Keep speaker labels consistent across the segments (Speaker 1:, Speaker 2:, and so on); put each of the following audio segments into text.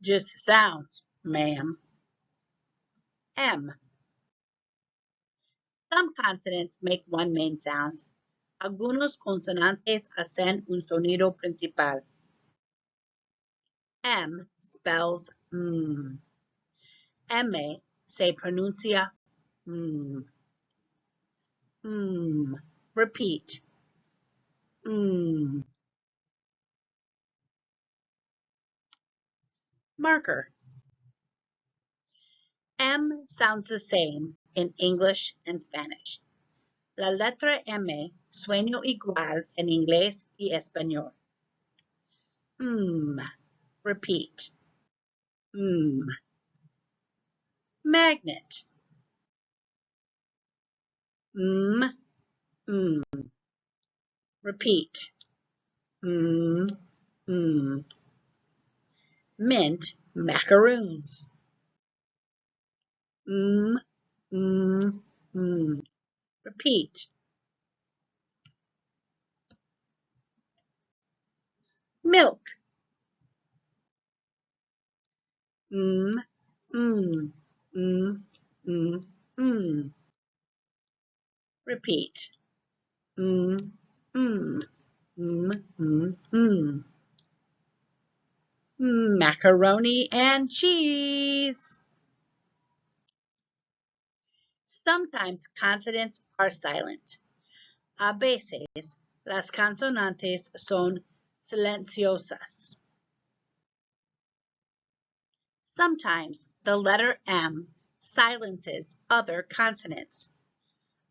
Speaker 1: Just sounds, ma'am. M. Some consonants make one main sound. Algunos consonantes hacen un sonido principal. M spells M. Se pronuncia M. Repeat. Marker. M sounds the same in English and Spanish. La letra M suena igual en inglés y español. Repeat. Magnet. Repeat. Mint macaroons. Repeat. Milk. Repeat. Macaroni and cheese. Sometimes consonants are silent. A veces, las consonantes son silenciosas. Sometimes the letter M silences other consonants.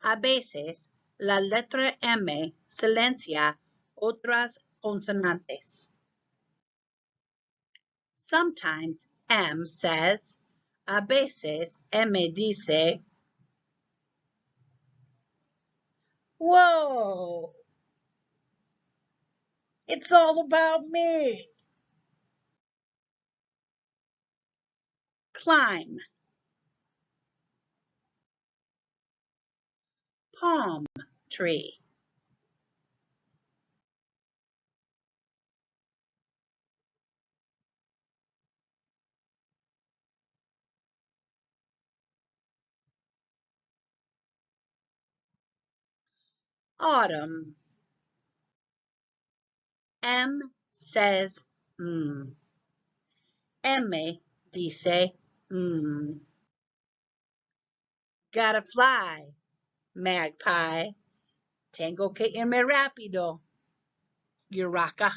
Speaker 1: A veces, la letra M silencia otras consonantes. Sometimes M says, a veces M dice, whoa, it's all about me. Climb. Palm tree. Autumn. M says M dice Gotta fly, magpie. Tengo que irme rápido. Urraca.